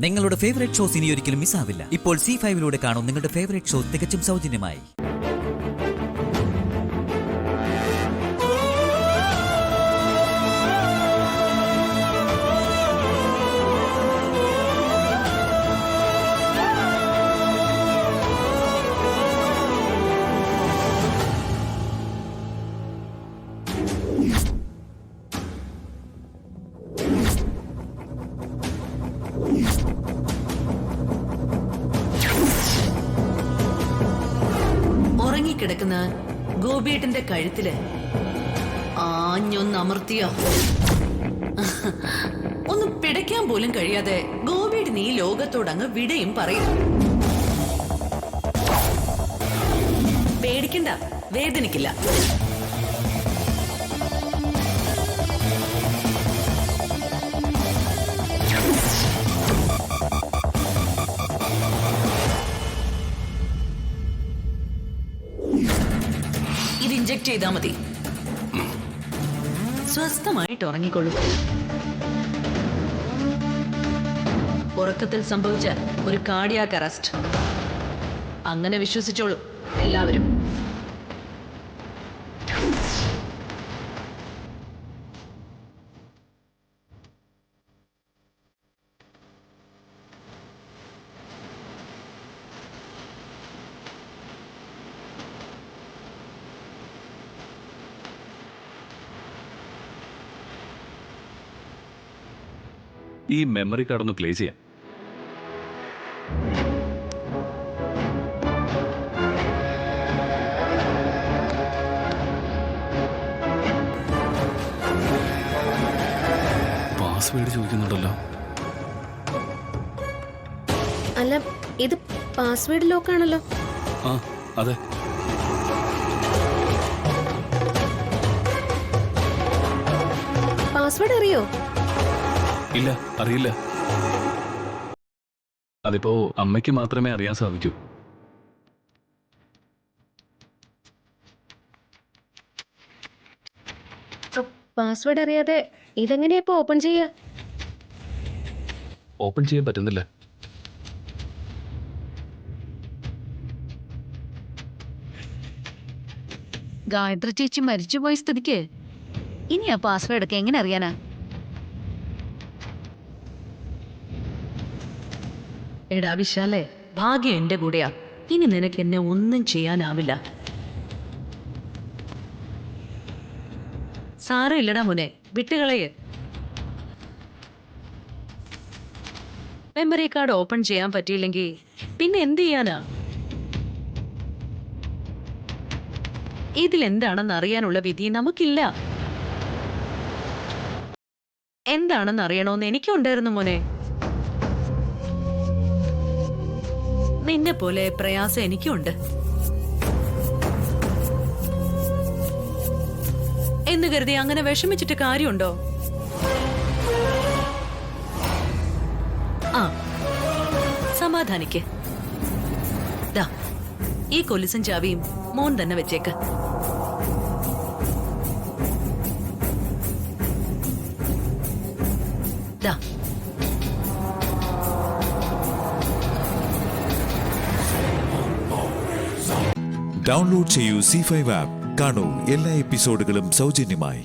നിങ്ങളുടെ favourite shows ഇനി ഒരിക്കലും മിസ്സാവില്ല. ഇപ്പോൾ C5 കാണും നിങ്ങളുടെ ഫേവറേറ്റ് ഷോ തികച്ചും സൗജന്യമായി. കിടക്കുന്ന ഗോപിയേട്ടന്റെ കഴുത്തില് ആഞ്ഞൊന്ന് അമർത്തിയ ഒന്ന് പിടയ്ക്കാൻ പോലും കഴിയാതെ ഗോപിയേട്ടൻ ഈ ലോകത്തോടങ്ങ് വിടയും പറയും. പേടിക്കണ്ട, വേദനിക്കില്ല. ഇത് ഇഞ്ചക്ട് ചെയ്താൽ മതി. സ്വസ്ഥമായിട്ട് ഉറങ്ങിക്കൊള്ളൂ. ഉറക്കത്തിൽ സംഭവിച്ച ഒരു കാർഡിയാക് അറസ്റ്റ് അങ്ങനെ വിശ്വസിച്ചോളൂ എല്ലാവരും. ഈ മെമ്മറി കാർഡ് ഒന്ന് പ്ലേ ചെയ്യാം. പാസ്വേഡ് ചോദിക്കുന്നുണ്ടല്ലോ. അല്ല, ഇത് പാസ്വേഡ് ലോക്ക് ആണല്ലോ. ആ അതെ. പാസ്വേഡ് അറിയോ? ഇല്ല, അറിയില്ല. അതിപ്പോ അമ്മയ്ക്ക് മാത്രമേ അറിയാൻ സാധിക്കൂ. പാസ്വേഡ് അറിയാതെ ഇതെങ്ങനെയാ ഇപ്പൊ ഓപ്പൺ ചെയ്യാ? ഓപ്പൺ ചെയ്യാൻ പറ്റുന്നില്ല. ഗായത്രി ചേച്ചി മരിച്ചുപോയ സ്ഥിതിക്ക് ഇനി ആ പാസ്വേഡ് ഒക്കെ എങ്ങനെ അറിയാനാ? എടാ വിശാലേ, ഭാഗ്യം എന്റെ കൂടെയാ. ഇനി നിനക്ക് എന്നെ ഒന്നും ചെയ്യാനാവില്ല. സാരമില്ലടാ മോനെ, വിട്ടുകളയെ. മെമ്മറി കാർഡ് ഓപ്പൺ ചെയ്യാൻ പറ്റിയില്ലെങ്കിൽ പിന്നെ എന്ത് ചെയ്യാനാ? ഇതിലെന്താണെന്ന് അറിയാനുള്ള വിധി നമുക്കില്ല. എന്താണെന്ന് അറിയണോന്ന് എനിക്കുണ്ടായിരുന്നു മോനെ. നിന്നെ പോലെ പ്രയാസം എനിക്കുണ്ട് എന്ന് കരുതി അങ്ങനെ വിഷമിച്ചിട്ട് കാര്യമുണ്ടോ? ആ, സമാധാനിക്ക്. ദാ, ഈ കൊലുസും ചാവിയും മോൻ തന്നെ വെച്ചേക്ക്. ദാ, ഡൗൺലോഡ് ചെയ്യൂ C5 ആപ്പ്. കാണൂ എല്ലാ എപ്പിസോഡുകളും സൗജന്യമായി.